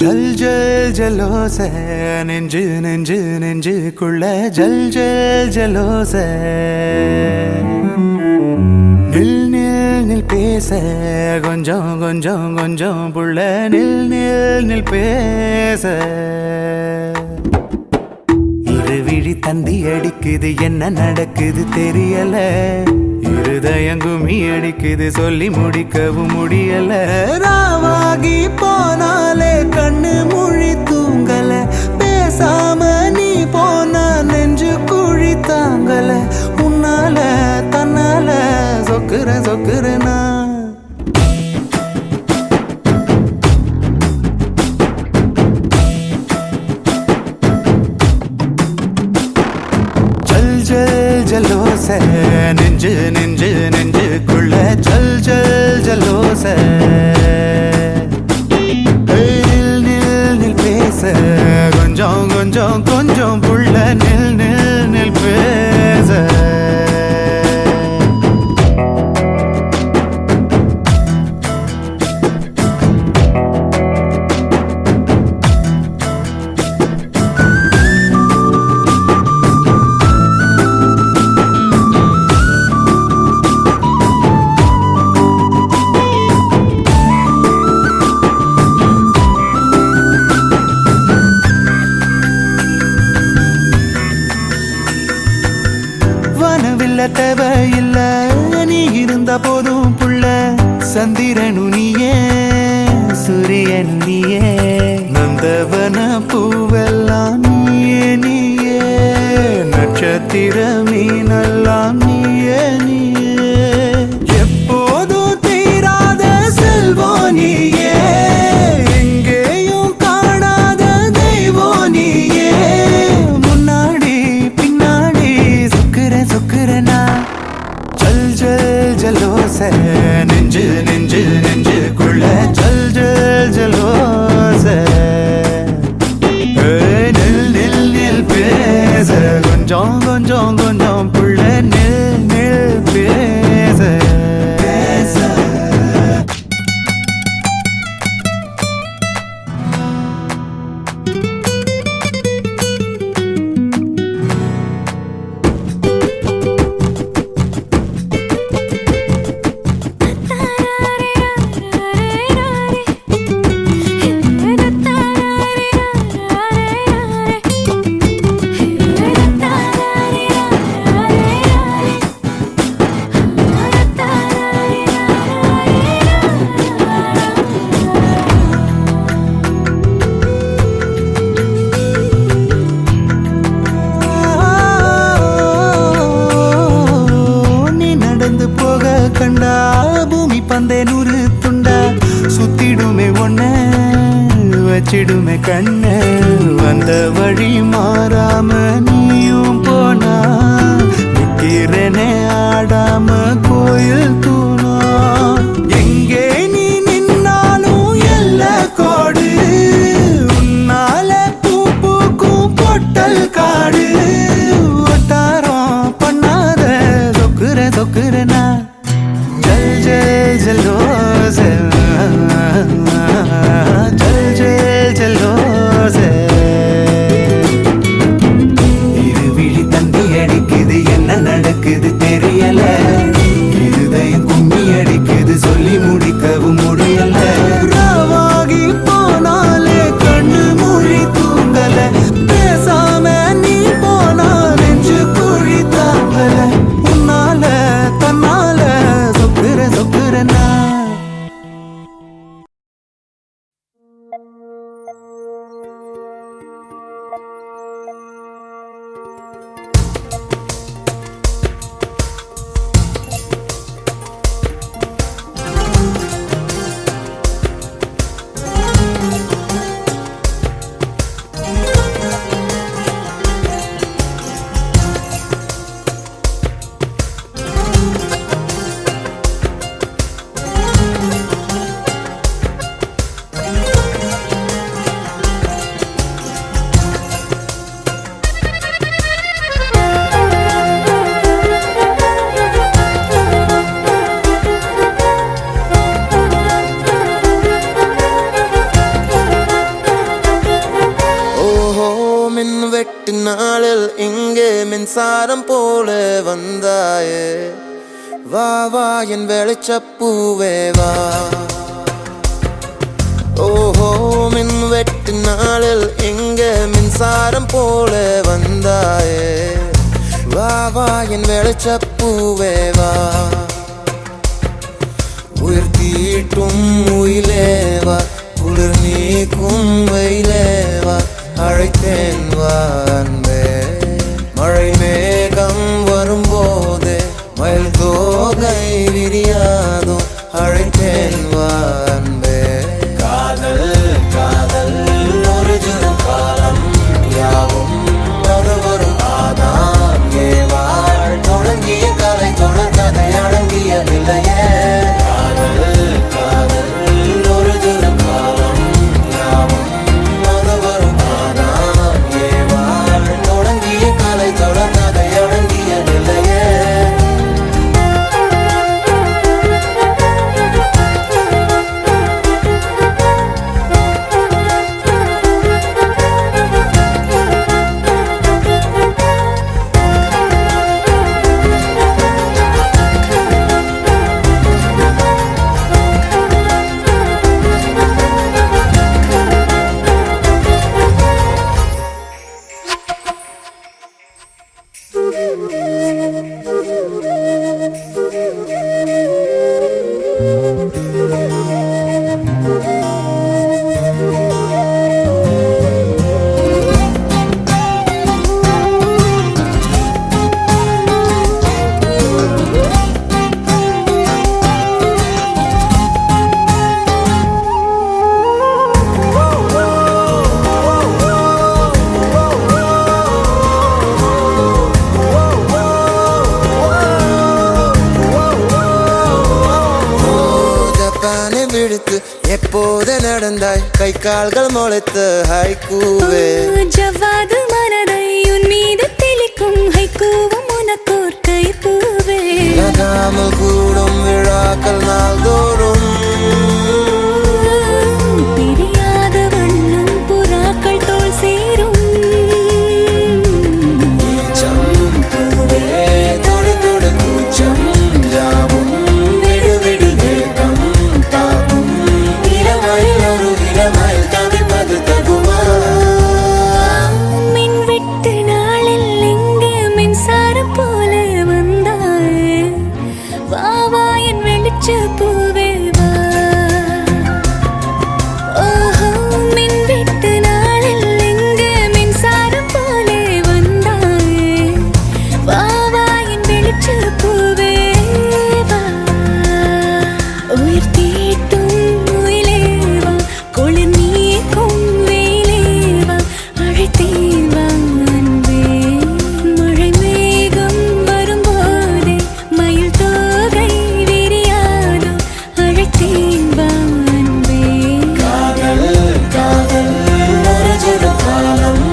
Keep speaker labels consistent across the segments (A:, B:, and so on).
A: ஜல் ஜல் ஜலோச நெஞ்சு நெஞ்சு நெஞ்சுக்குள்ள ஜல் ஜல் ஜலோச நில் நில் நில் பேச கொஞ்சம் கொஞ்சம் கொஞ்சம் புள்ள நில் நில் நில் பேச இருவிழி தந்தி அடிக்குது என்ன நடக்குது தெரியல இருதயம் கும்மி அடிக்குது சொல்லி முடிக்கவும் முடியல ராவாகி போனாலே கண்ணு மொழி தூங்கல பேசாம நீ போனா நெஞ்சு குழி தாங்கல உன்னால தன்னால சொக்குற சொக்குறனா ஜலோச நெஞ்சு நெஞ்சு நெஞ்சுக்குள்ள ஜல் ஜல் ஜலோச நில் நில் நில் பேச கொஞ்சம் கொஞ்சம் கொஞ்சம் புள்ள நில் நில் நில் பேச தேவையில்ல நீ இருந்த போதும் புள்ள சந்திரனு நீயே சூரியன் நீயே நந்தவன பூவெல்லாம் நீயே நீயே நட்சத்திர மீனெல்லாம் நீயே நீயே எப்போதும் தீராத செல்வம் நீயே எங்கேயும் காணாத தெய்வம் நீயே முன்னாடி பின்னாடி சொக்குற சொக்குறனா ஜல் ஜல் ஜலோச நெஞ்சு நெஞ்சு நெஞ்சுக்குள்ள ஜல் ஜல் ஜலோச நில் நில் நில் பேச கொஞ்சம் கொஞ்சம் கொஞ்சம் புள்ள நில் நில் பேச கண்டா பூமி பந்தே நூறு துண்டா சுத்திடுமே ஒன்ன வச்சிடுமே கண்ண வந்த வழி மாறாம நீயும் போனா நிக்கிறனே ஆடாம கோயில் தூணா எங்கே நீ நின்னாலும் எல்ல கோடு உன்னால பூ பூக்கும் பொட்டல் காடு ஒட்டாரம் பண்ணாத சொக்குற சொக்குறனா ஜலோச ஜல் ஜல் ஜலோச இருவிழி தந்தி அடிக்குது என்ன நடக்குது தெரியல இருதயம் கும்மி அடிக்குது சொல்லி முடிக்கவும் முடியல ராவாகி போனாலே கண்ணு மொழி தூங்கல பேசாம நீ போனா நெஞ்சு குழி தாங்கல உன்னால தன்னால சொக்குறனா
B: நாளில் இங்கே மின்சாரம் போல வந்தாயே வா வா என் வெளிச்சப்பூவே வா ஓஹோ மின்வெட்டு நாளில் இங்கே மின்சாரம் போல வந்தாயே வா வா என் வெளிச்சப்பூவே வா உயிர் தீட்டும் உயிலேவா குளிர் நீக்கும் வெயிலேவா அழைத்தேன் வா அன்பே மழை மேகம் வரும்போது மயில் தோகை விரியாதோ அழைத்தேன் வா அன்பே காதல் காதல் ஒரு ஜுரம் காலம் யாவும் அது வரும் ஆதாம் ஏவாள் தொடங்கிய கலை தொடர் கதை அடங்கிய நிலையே காதல் காதல் ஒரு ஜுரம் காலம் யாவும் அது வரும் ஆதாம் ஏவாள் தொடங்கிய கலை தொடர் கதை அடங்கிய நிலையே எப்போது நடந்தாய் கை கால்கள் முளைத்து ஹைக்கூவே
C: ஜவ்வாது மனதை உன் மீது தெளிக்கும் ஹைக்கூவும் உனக்கோர் கை பூவே
B: நகாமல் கூடும் விழாக்கள் நாள்தோறும்
C: பிரியாத வண்ணம் புறாக்கள் தோல் சேரும்
B: பூவே தொடு தொடு கூச்சம் யாவும் விடு விடு வேகம் தாக்கும் இளமையில் ஒரு இளமையில் தவிப்பது தகுமா
C: மின்வெட்டு நாளில் இங்கே மின்சாரம் போல வந்தாயே வா வா என் வெளிச்ச பூவே வா ஓஹோ மின்வெட்டு நாளில் இங்கே மின்சாரம் போல வந்தாயே வா வா என் வெளிச்ச பூவே வா உயிர் தீட்டும் உயிலேவா குளிர் நீக்கும் வெயிலேவா அழைத்தேன் வா அன்பே மழை மேகம் வரும்போதே மயில் தோகை விரியாதோ அழைத்தேன் வா அன்பே
B: காதல் காதல் ஒரு ஜுரம் காலம்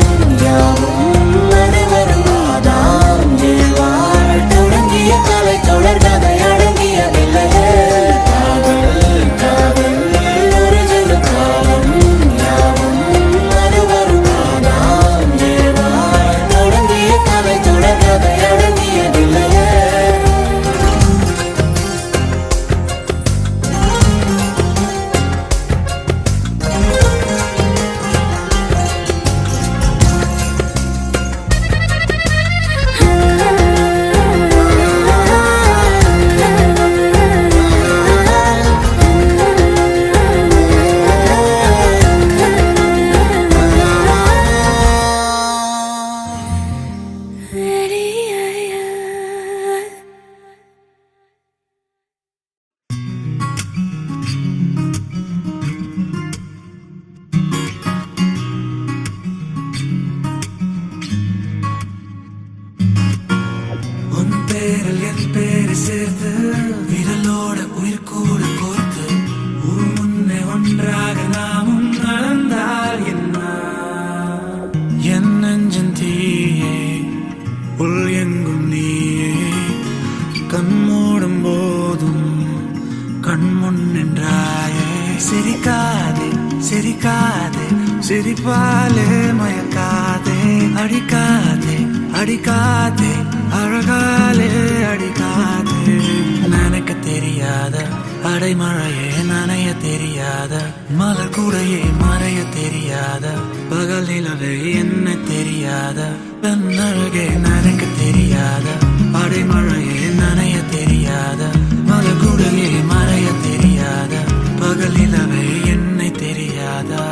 B: யாவும் அது வரும் ஆதாம் ஏவாள் தொடங்கிய கலை தொடர் கதை அடங்கிய நிலையே காதல் காதல் ஒரு ஜுரம் காலம் யாவும் அது வரும் ஆதாம் ஏவாள் தொடங்கிய கலை தொடர் கதை அடங்கிய நிலையே
A: உன் பேரில் என் பேரை சேர்த்து விரலோட உயிர் கூட கோர்த்து உன் முன்னே ஒன்றாக நாமும் நடந்தால் என்ன என் நெஞ்சன் தீயே உள் எங்கும் நீயே கண் மூடும் போதும் கண் முன் நின்றாயே சிரிக்காதே சிரிக்காதே சிரிப்பாலே மயக்காதே அடிக்காதே அடிக்காதே அழகாலே அடிக்காதே நினைக்க தெரியாத அடைமழையே நனைய தெரியாத மலர் கூடையே மறைய தெரியாத பகல் நிலவே என்ன தெரியாத பெண்ணழகே நினைக்க தெரியாத அடைமழையே நனைய தெரியாத மலர் கூடையே மறைய தெரியாத பகல் நிலவே என்னை தெரியாதா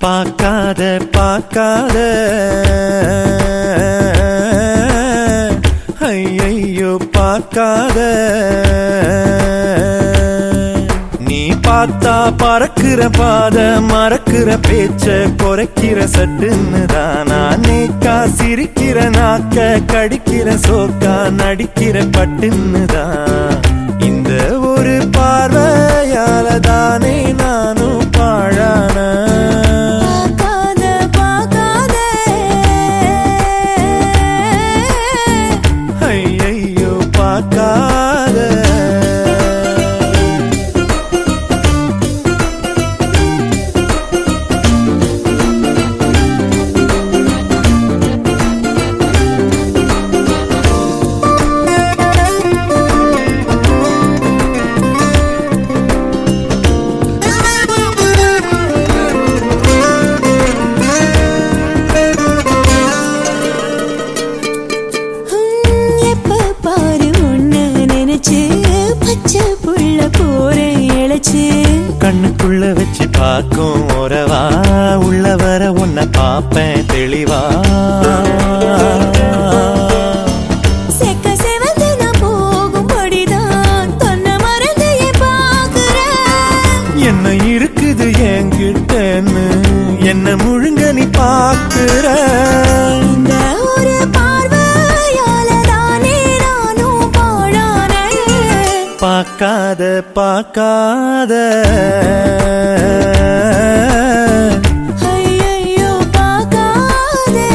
D: பார்க்காத பார்க்காத ஐயையோ பார்க்காத நீ பார்த்தா பறக்கிற பாத மறக்கிற பேச்ச குறைக்கிற சட்டுன்னு தானா நேக்கா சிரிக்கிற நாக்க கடிக்கிற சோக்கா நடிக்கிற பட்டுன்னு தான் இந்த ஒரு பார்வையால தானே நானும் பாழான ஐயையோ பார்க்காத கண்ணுக்குள்ள வச்சு பார்க்கும் உறவா உள்ள வர உன்னை பார்ப்பேன் தெளிவா
C: செக்க செவந்து நான் போகும்படிதான் தொன்ன மறந்தையே பார்க்கிறேன்.
D: என்ன இருக்குது என்கிட்டன்னு என்ன முழுங்க நீ பார்க்கிற
C: இந்த ஒரு பார்வையால தானே நானும் பாழானேன்.
D: பார்க்காத பார்க்காத
C: ஐயையோ பார்க்காதே.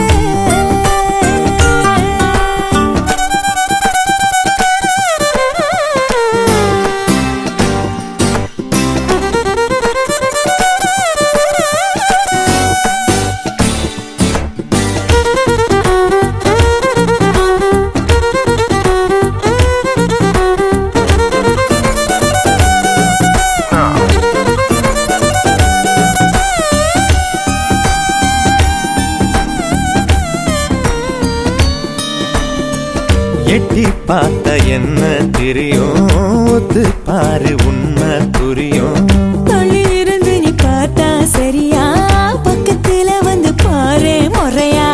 D: எட்டி பார்த்த என்ன தெரியும் ஒத்து பாரு உண்மை புரியும்
C: தொழில் இருந்து நீ பார்த்தா சரியா பக்கத்துல வந்து பாரு முறையா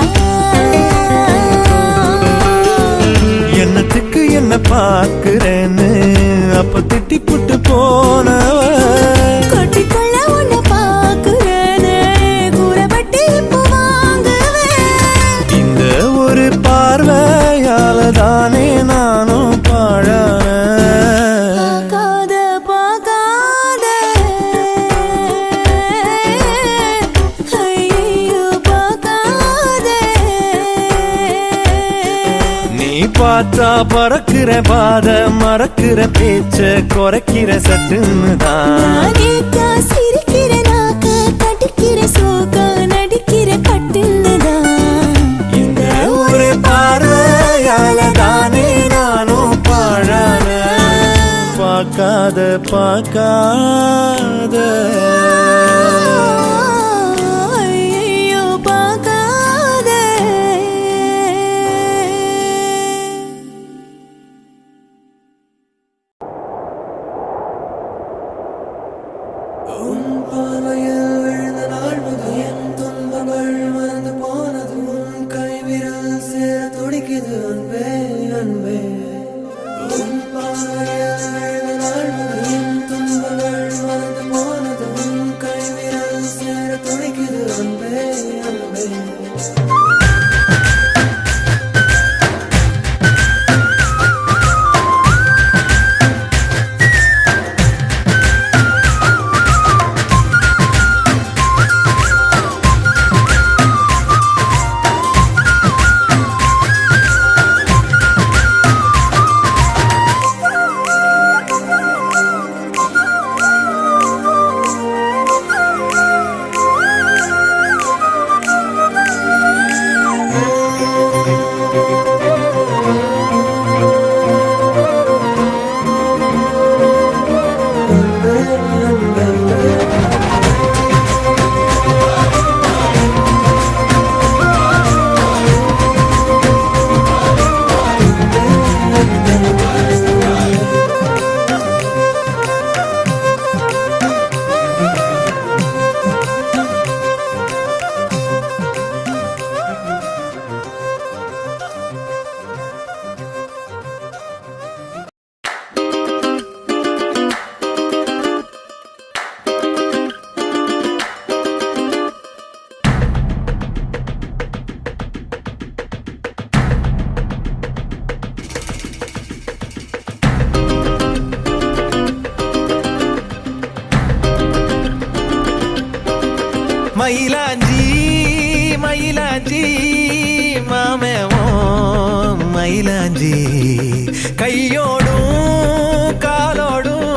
D: என்னத்துக்கு என்ன பார்க்கிறேன்னு அப்ப திட்டி புட்டு போனவ
C: கொட்டிக்கொள்ள உன்னை பார்க்கிறேன்னு கூறப்பட்டு இப்போ வாங்குவேன்.
D: இந்த ஒரு பார்வையால தானே நானும் பாழான
C: பார்க்காத பார்க்காத ஐயையோ பார்க்காத.
D: நீ பார்த்தா பறக்கிற பாத மறக்கிற பேச்ச குறைக்கிற சட்டுன்னு தான்
C: நானேக்கா சிரிக்கிற நாக்க கடிக்கிற சோக நடிக்கிற பட்டுன்னுதான்.
D: இந்த ஒரு பார்வையால தானே நானும் பாழான பார்க்காத பார்க்காத
C: ஐயையோ பார்க்காத.
B: பார்வையில் விழுந்த நாள் முதல் என் துன்பங்கள் மறந்து போனது உன் கைவிரல் சேர துடிக்குது அன்பே அன்பே உன் பார்வையில் விழுந்த நாள் முதல் என் துன்பங்கள் மறந்து போனது உன் கைவிரல் சேர துடிக்குது அன்பே அன்பே
D: மயிலாஞ்சி மயிலாஞ்சி மாமேவோ மயிலாஞ்சி கையோடும் காலோடும்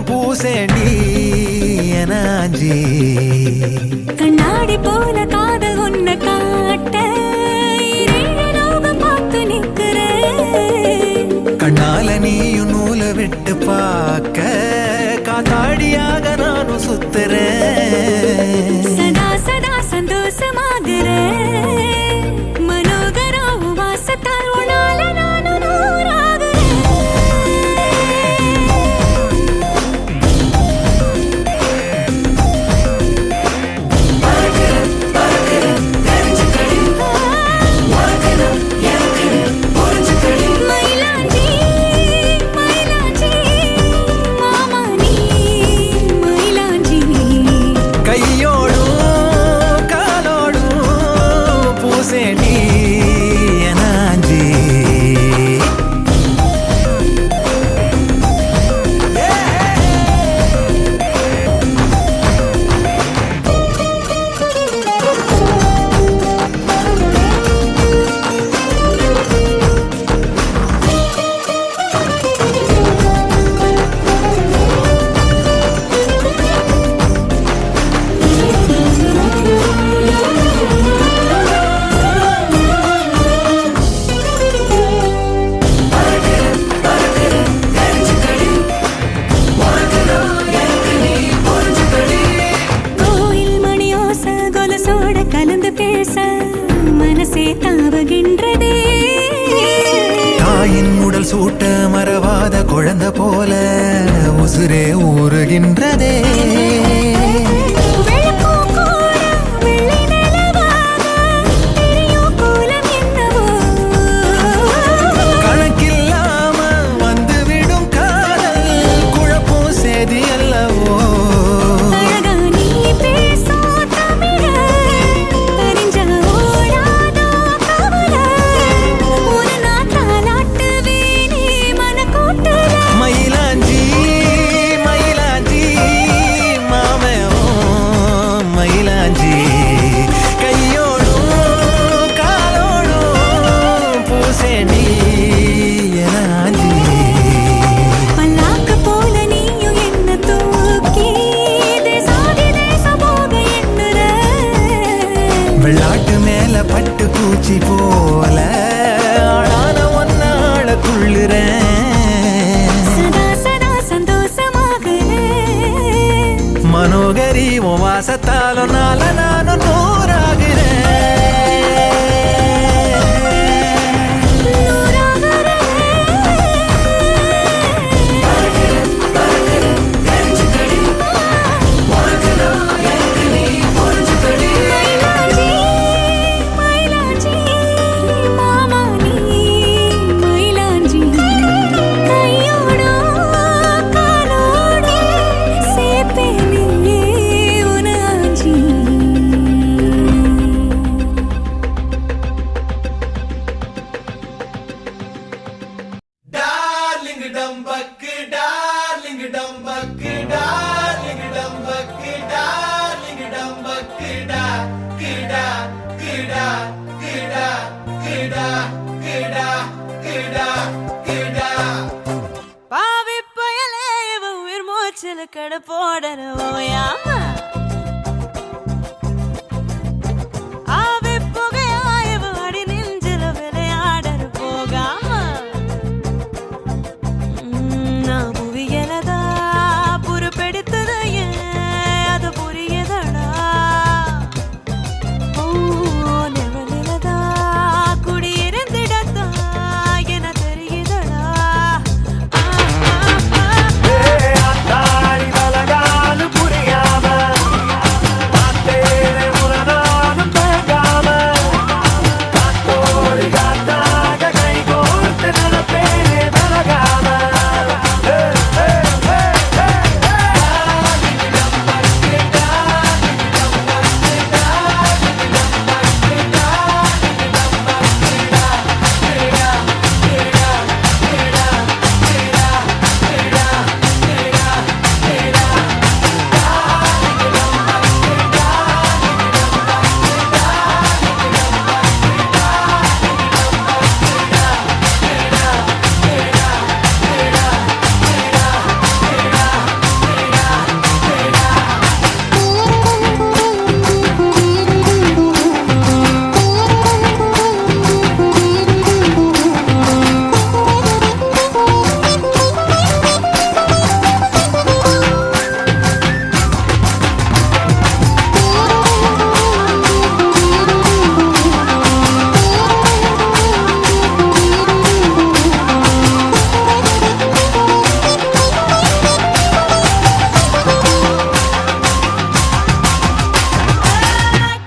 D: பூசேண்டி எனாஞ்சி
C: கண்ணாடி போல காதல் உன்னை காட்ட லோகம் பார்த்து நிற்கிறேன்.
D: கண்ணால நீயும் நூலை விட்டு பார்க்க காத்தாடியாக நானும் சுத்துறேன்
C: சதா சதா சந்தோஷமாகிறேன். மனோகரம் வாசத்தால் உன்னால நானும் நூறாகிறேன்.
D: குழந்தை போல உசுரே ஊறுகின்றதே
C: வெள்ளப்பூ கூட வெள்ளை நிலவாக தெரியும் கோலம் என்னவோ
D: கணக்கில்லாம வந்துவிடும் காதல் குழப்பம் சேதி அல்லவோ
C: அழகா நீ பேசும் தமிழ தெரிஞ்ச ஓடாதோ கவலை ஒரு நாள் தாலாட்டுவேனே மனக்கூட்டுல
D: மயிலாஞ்சி மயிலாஞ்சி மாமே ஓ மயிலாஞ்சி கையோடும் காலோடும் பூசேண்டி எனாஞ்சி
C: பல்லாக்கு போல நீயும் என்ன தூக்கி தேசாதி தேசம் போக எண்ணுற
D: வெள்ளாட்டு மேல பட்டு பூச்சி போல ஆளான ஒன்னாள துள்ளுறேன்
C: சதா சதா சந்தோஷமாகல
D: மனோகரி உன் வாசத்தாலும் நால நானும் நூறாகிறேன்
C: மயிலாஞ்சி மாமா நீ மயிலாஞ்சி கையோடோ காலோடோ சேப்பேனே உனாஞ்சி
A: டார்லிங் டம்பக்கு டார்லிங் டம்பக்கு டார்லிங் டம்பக்கு டார்லிங் டம்பக்கு டா கிடா கிடா கிடா கிடா கிடா கிடா கிடா
E: பாவி பயலே இவ உயிர் மூச்சில் கடை போடற ஓயாம ஆவி புகையா இவ அடி நெஞ்சில விளையாடற போகாம நான் புவியலதா புறப்பெடுத்தது ஏன் அது புரியதடா ஓ நெவலிலதா குடியிருந்திடத்தா என தெரியுதடா
D: தாடி பலகாலு புரியாம மாத்தேரை முரணாலும் தயங்காம காத்தோடு காத்தாக கை கோர்த்து நடப்பேனே பலகாம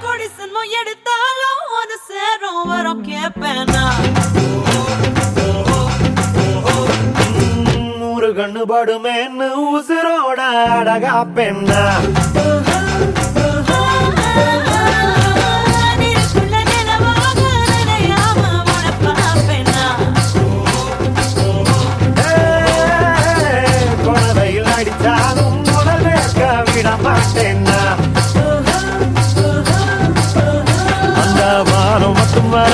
E: குடிசன்மோ எடுத்தாலும் அது சேரும் வரும் கேப்பேனா
D: நூறு கண்ணு படுமேன்னு உசுரோட அழகா பெண்ணா
E: நினைக்குள்ள நிலவாக நினையாம உனப்பாப்பேனா
D: குழந்தையில் அடித்தாலும் முதல் வேட்க விட மாட்டேன்னா அந்த வானம் மட்டும் வர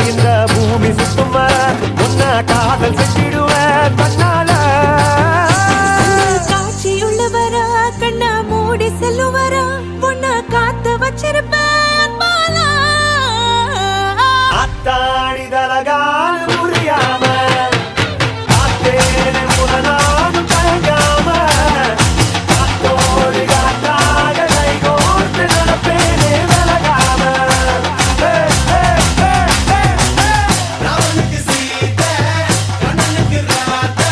D: இந்த பூமி சுத்தும் வர உன்னை காதல் செஞ்சிடுவேன் தன்னால
E: காட்சியுள்ளவரா கண்ணா மூடி செல்லுவரா உன்னை காத்து வச்சிருப்பேன் பாலா
D: அத்தாடி தலகால் புரியாம காத்தேனை முரணாலும் தயங்காம காத்தோடு காத்தாக கை கோர்த்து நடப்பேனே விலகாம
A: ராவனுக்கு சீதை கண்ணனுக்கு ராதை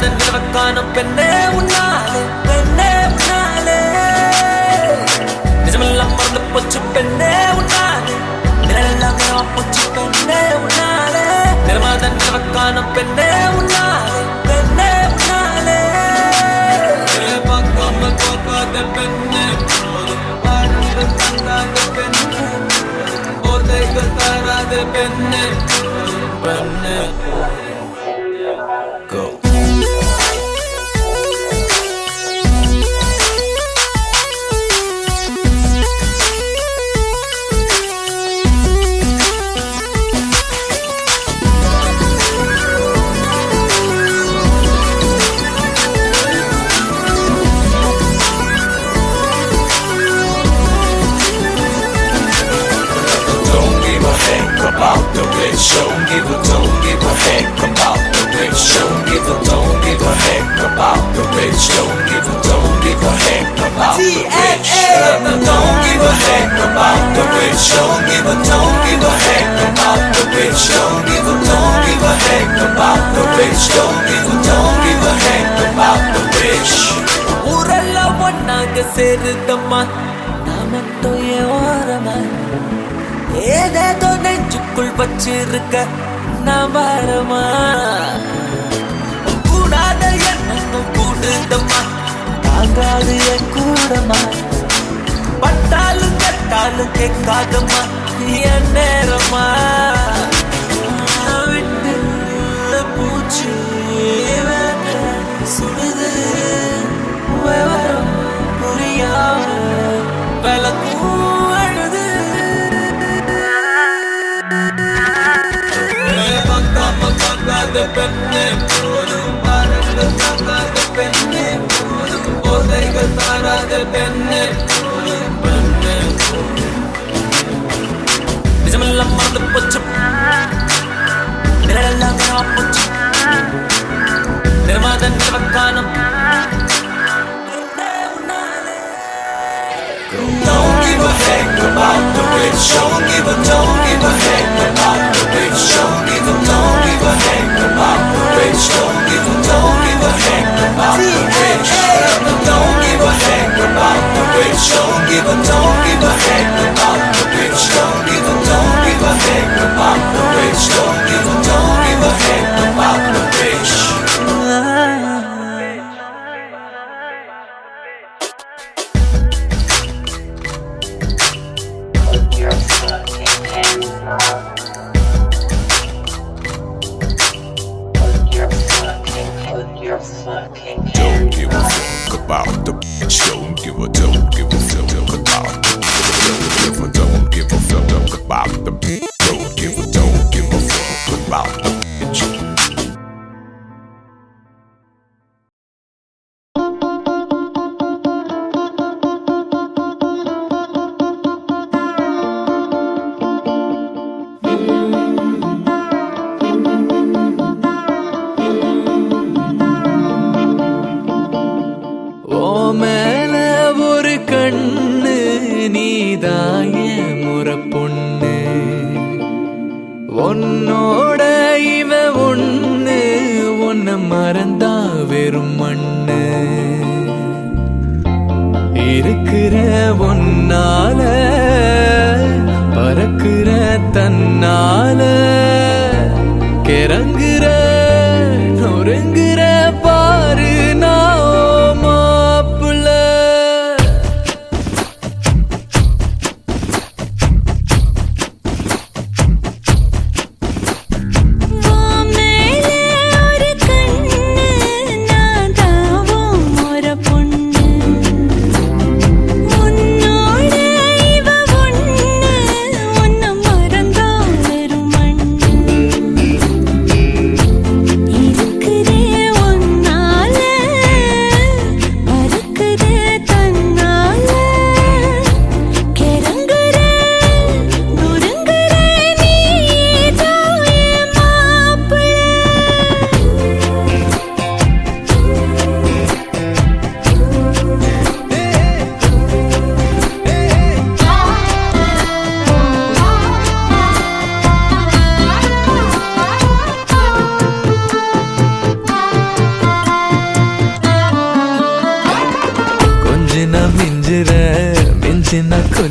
B: நிறமாத நிலவக்கான பெண்ணே உன்னாலே பெண்ணே உன்னாலே நிஜமெல்லாம் மறந்து போச்சு பெண்ணே உன்னாலே நிழலெல்லாம் போச்சு பெண்ணே உன்னாலே நிறமாத நிலவக்கான பெண்ணே உன்னாலே பெண்ணே உன்னாலே பார்க்காம பார்க்காத பெண்ணே பாடங்கள் தந்தாத பெண்ணே போதைகள் தராத பெண்ணே பெண்ணே Go.
F: About the bitch, don't give a heck about the bitch, don't give a heck about the bitch, don't give a heck about the bitch, don't give a heck about the bitch, don't give a heck about the bitch, don't give a heck about the bitch, don't give a heck about the bitch.
B: ஊரெல்லாம் ஒன்னாக சேருதம்மா நான் மட்டும் ஏன் ஓரமா ஏதேதோ நெஞ்சுக்குள் வச்சிருக்க நான் வாரமா கூடாத எண்ணம் கூடுதம்மா தாங்காது என் கூடமா பட்டாலும் கட்டாலும் கேட்காதம்மா என் நேரமா விட்டு பூச்சி சுடுது விவரம் புரியாம விளக்கும் அழுது பார்க்காத பெண்ணே போதும் பாடங்கள் தாக்காத பெண்ணே போதும் போதைகள் தாராத பெண்ணே போதும் பெண்ணே நிஜமெல்லாம் மறந்து போச்சு நிழலெல்லாம் போச்சு நிறமாத நிலவக்கானம்
F: Don't give a heck about the bitch, don't give a heck about the bitch, don't give a heck about the bitch, don't give a heck about the bitch, don't give a heck about the bitch, don't give a heck about the bitch, don't give a heck about the bitch, don't give a heck about the bitch. Don't give a fuck about the bitch. Don't give a fuck about the bitch. Don't give a fuck about the bitch. Don't give a fuck about the bitch.
B: மேல ஒரு கண்ணு நீதாய முறை பொண்ணு உன்னோட இவ ஒண்ணு உன்னை மறந்தா வெறும் மண்ணு இருக்கிற ஒன்னால பறக்கிற தன்னால கிறங்குற நொறுங்குற பாரு நான் மாப்புல
C: பொண்ணு உன்னோட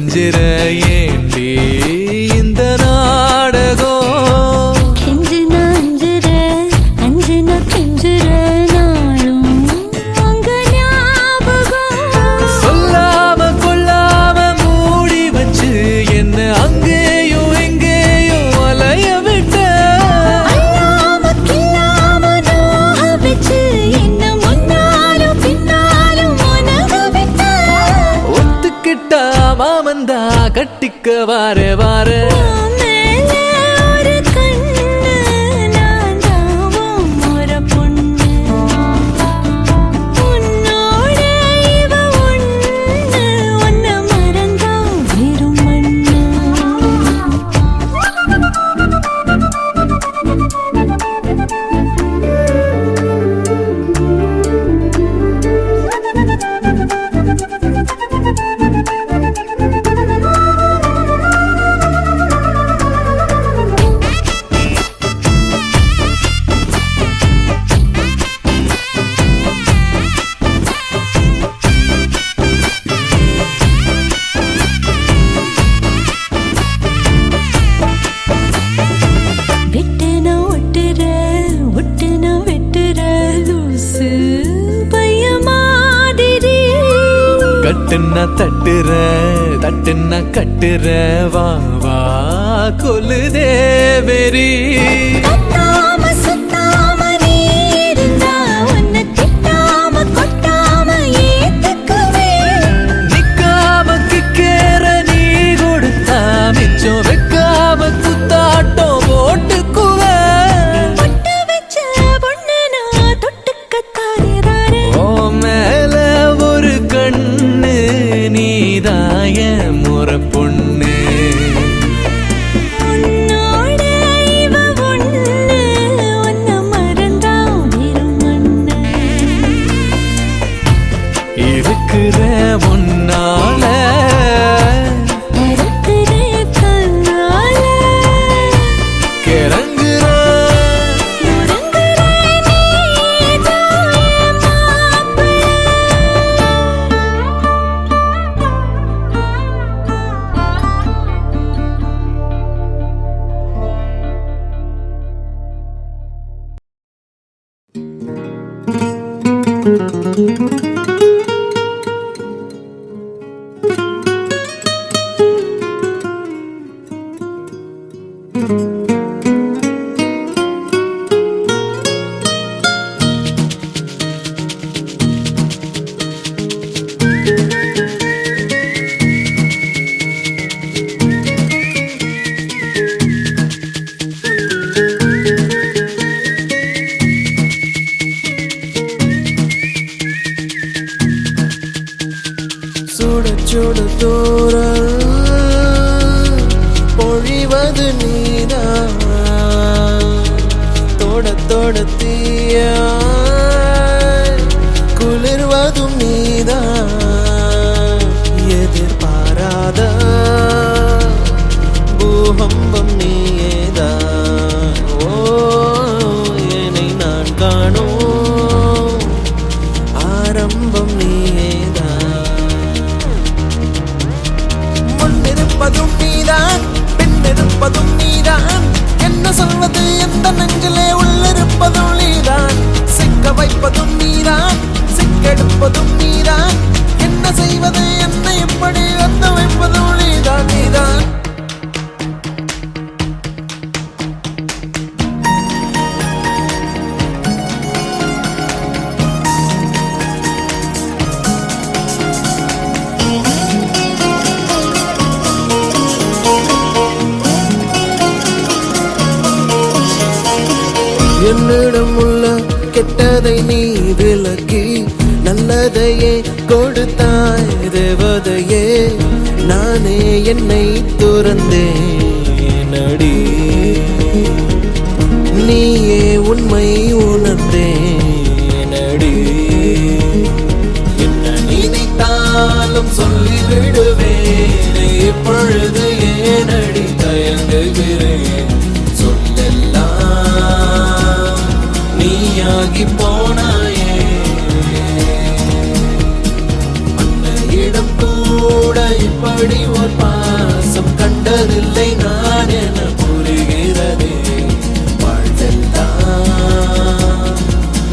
G: கொஞ்சிற ஏண்டி இந்த நாடகம்
C: கெஞ்சின அஞ்சுற அஞ்சின கெஞ்சுற நாளும் அங்க ஞாபகம்
G: சொல்லாம கொள்ளாம மூடி வச்சு என்ன அங்கேயும் எங்கேயும் அலைய விட்ட
C: அல்லாம கில்லாம நோக வச்சு என்ன முன்னாலும் பின்னாலும் உனக விட்ட
G: ஒத்துக்கிட்டா மாமந்தா கட்டிக்க வார வார
C: மேல ஒரு கண்ணு நான் தாவும் ஒரு பொண்ணு உன்னோட இவ ஒண்ணு உன்னை மறந்தா வெறும் மண்ணு வெட்டுன ஒட்டுற ஒட்டுன வெட்டுற லூசு பைய மாதிரி
G: கட்டுன்னா தட்டுற தட்டுன்னா கட்டுற வா வா கொல்லுதே வெறி
C: கத்தாம சுத்தாம நீ இருந்தா உன்னை திட்டாம கொட்டாம ஏத்துக்குவே
G: நிக்காம கிக்கேற நீ கொடுத்தா மிச்சம் வைக்காம குத்தாட்டம் போட்டுக்குவ
C: பொட்டு வச்ச பொண்ணு நான் தொட்டுக்கத்தாரே
G: ஓ மேல ஒரு கண்ணு நீதாய முறை பொண்ணு
C: உன்னோட இவ ஒண்ணு உன்னை மறந்தா வெறும் மண்ணு
G: இருக்கிற முன்னால
C: மறக்கிறே கண்ணால
G: கிறங்குற
C: முறங்குறே நீதான் என் மாப்பிள்ளை
B: சுட சுட தூரல் பொழிவது நீதான் தொட தொட தீயா குளிர்வதும் நீதான் எதிர்பாராத பூகம்பம் நீயேதான் ஓ என்னை நான் காணோம் ஆரம்பம் நீயேதான் முன்னிருப்பதும் நீதான் பின்னிருப்பதும் நீதான் என்ன சொல்வது எந்த நெஞ்சிலே உள்ளிருப்பதும் நீதான் சிக்க வைப்பதும் நீதான் சிக்கெடுப்பதும் நீதான் என்ன செய்வது என்ன எப்படி ஒத்த வைப்பதும் நீதான் நீதான் என்னிடம் உள்ள கெட்டதை நீ விலக்கி நல்லதையே கொடுத்தாய் தேவதையே நானே என்னை துறந்தேன் அடி நீயே உண்மை உணர்ந்தேன் அடி என்ன நினைத்தாலும் சொல்லிவிடுவேன் இப்பொழுது ஏனடி தயங்குகிறேன் சொல்லெல்லாம் நீயாகி போனாயே அன்னையிடம் கூட இப்படி ஒரு
G: பாசம் கண்டதில்லை நான் என புரிகிறதே. வாழ்வெல்லாம்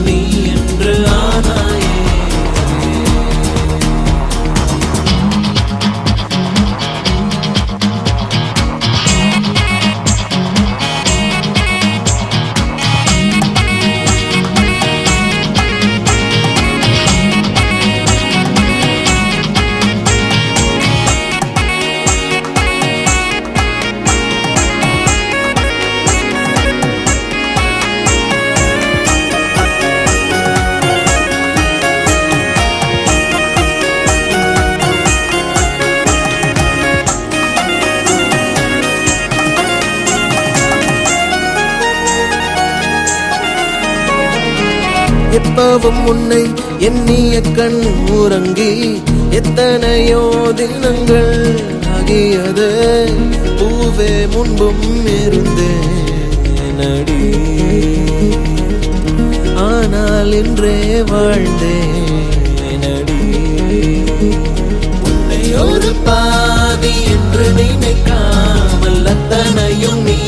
G: நீ என்று ஆனாயே. எப்பவும் உன்னை எண்ணிய கண் உறங்கி எத்தனையோ தினங்கள் ஆகியது. பூவே முன்பும் இருந்தேனடி, ஆனால் இன்றே வாழ்ந்தேனடி. உன்னை ஒரு பாதி என்று நினைக்காமல் அத்தனையும் நீ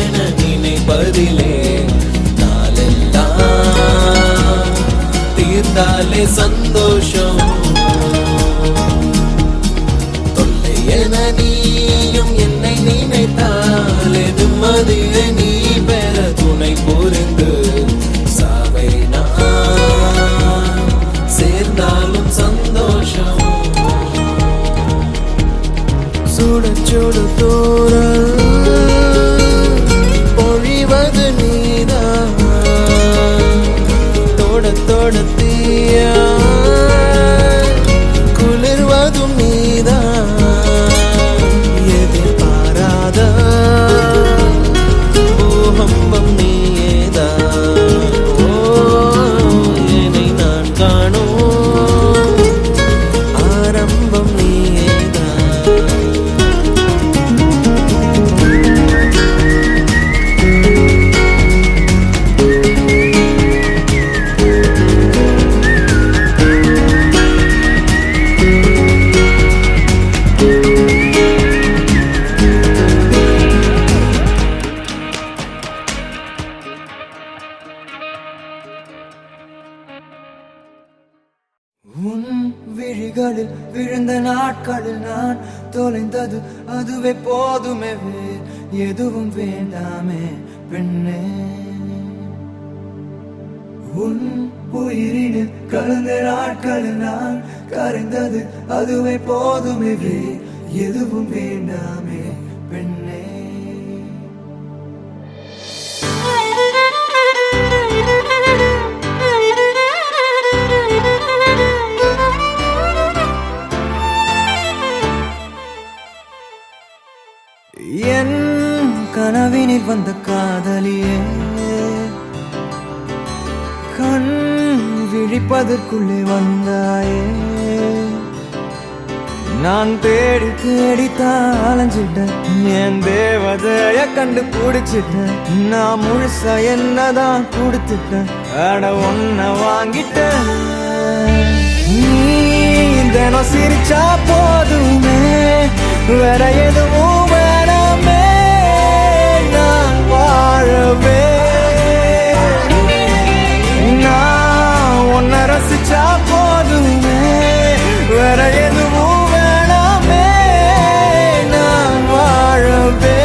G: என நினைப்பதிலே தீர்ந்தாலே சந்தோஷம். தொல்லை என நீயும் என்னை நினைத்தாலே நிம்மதியை நீ பெற துணை புரிந்து சாவை நான் சேர்ந்தாலும் சந்தோஷம். சுட சுட தோறல் பொழிவது நீதான், தொட தீயா குளிர்வதும் நீதான். எதிர்பாராத பூகம்பம் நீயேதான். ஓ என்னை நான் காணும் ஆரம்பம் நீயேதான்.
B: உன் விழிகளில் விழுந்த நாட்களில் நான் தொலைந்தது அதுவே போதுமே, எதுவும் வேண்டாமே பெண்ணே. உன் உயிரினில் கலந்த நாட்களில் நான் கரைந்தது அதுவே போதுமே, எதுவும் வேண்டாமே பெண்ணே. என் கனவினில் வந்த காதலியே, கண் விழிப்பதற்குள்ளே வந்தாயே. நான் தேடி தேடித்தான் அலைஞ்சிட்டேன், என் தேவதைய கண்டு பிடிச்சிட்டேன். நான் முழுசா என்னதான் கொடுத்துட்டேன், அட ஒன்ன வாங்கிட்டேன். நீ தினம் சிரிச்சா போதுமே, வேற எதுவும் வேணாமே, நான் வாழவே. நான் உன்னை ரசிச்சா போதுமே, வேற எதுவும் வேணாமே, நான் வாழவே.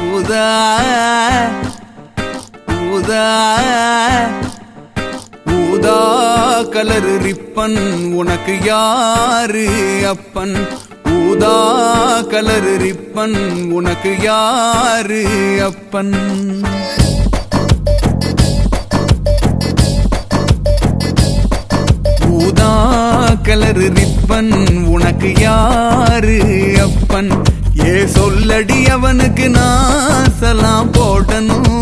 A: ஊதா ஊதா ஊதா கலர் ரிப்பன் உனக்கு யாரு அப்பன் ஊதா கலர் ரிப்பன் உனக்கு யாரு அப்பன் ஊதா கலர் ரிப்பன் உனக்கு யாரு அப்பன் ஏ சொல்லடி அவனுக்கு நான் சலாம் போடணும்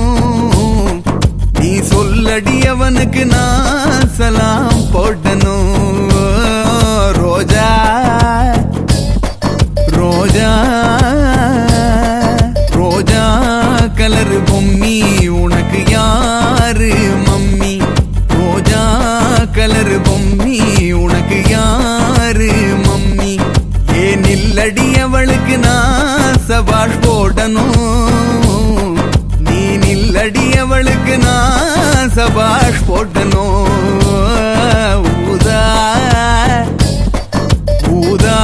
A: நீ சொல்லடி அவனுக்கு நான் சலாம் போடணும் ரோஜா ரோஜா ரோஜா கலர் பொம்மி உனக்கு யாரு மம்மி ரோஜா கலர் பொம்மி உனக்கு யாரு மம்மி ஏ நில்லடி அவளுக்கு நான் சபாஷ் போடணும் நீ நில்லடி அவளுக்கு நான் சபாஷ் போடணும் ஊதா ஊதா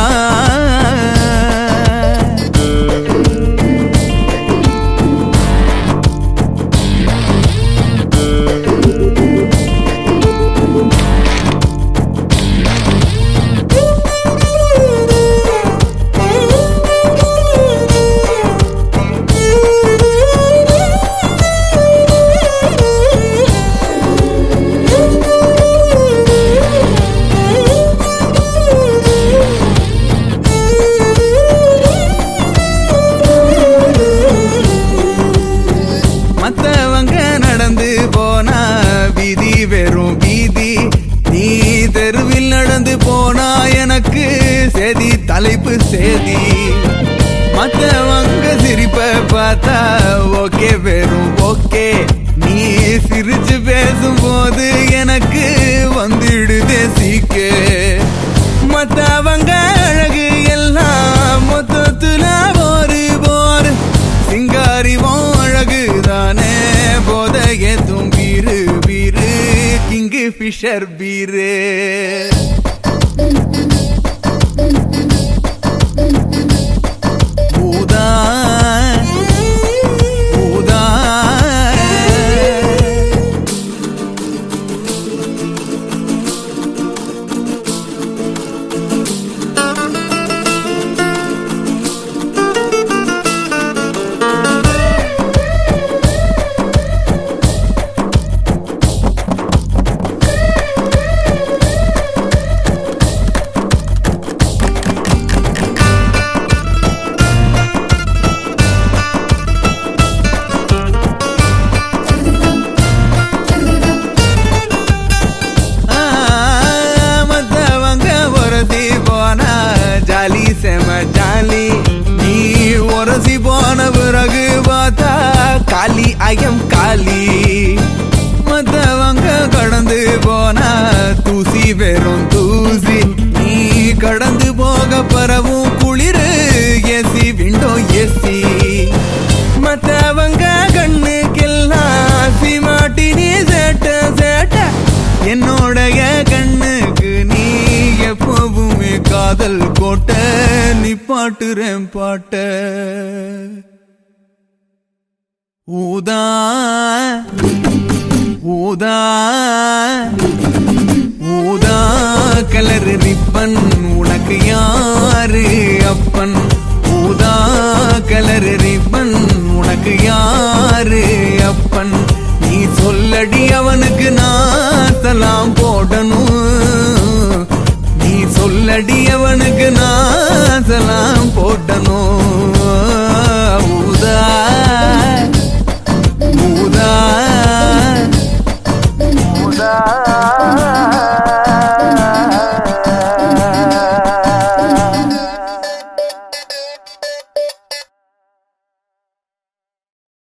A: மத்தவங்க நடந்து போனா வீதி வெறும் வீதி நீ தெருவில் நடந்து போனா எனக்கு சேதி தலைப்பு சேதி மத்தவங்க சிரிப்ப பார்த்தா ஓகே வெறும் ஓகே நீ சிரிச்சு பேசும்போது எனக்கு வந்துடுதே சீக்கே மத்தவங்க அழகு எல்லாம் மொத்தத்துல ஒரு போர் சிங்காரிவோம் அழகுதானே போதைய தும்பீரு பீரு கிங்கு ஃபிஷர் பீரு ஊதா ஊதா மத்தவங்க உரசி போனா ஜாலி செம ஜாலி நீ உரசி போன பிறகு பார்த்தா காலி ஐயம் காலி மத்தவங்க கடந்து போனா தூசி வெறும் தூசி நீ கடந்து போக பரவும் குளிரு ஏசி விண்டோ ஏசி மத்தவங்க கண்ணுக்கெல்லாம் சிமாட்டி நீ சேட்ட சேட்ட என்னோடைய கண்ணுக்கு நீ எப்பவுமே காதல் கோட்ட நீ பாட்டுறேன் பாட்ட ஊதா ஊதா ஊதா கலர் ரிப்பன் உனக்கு யாரு அப்பன் ஊதா கலர் ரிப்பன் உனக்கு யாரு அப்பன் நீ சொல்லடி அவனுக்கு நான் சலாம் போடணும் நீ சொல்லடி அவனுக்கு நான் சலாம் போடணும் ஊதா ஊதா ஊதா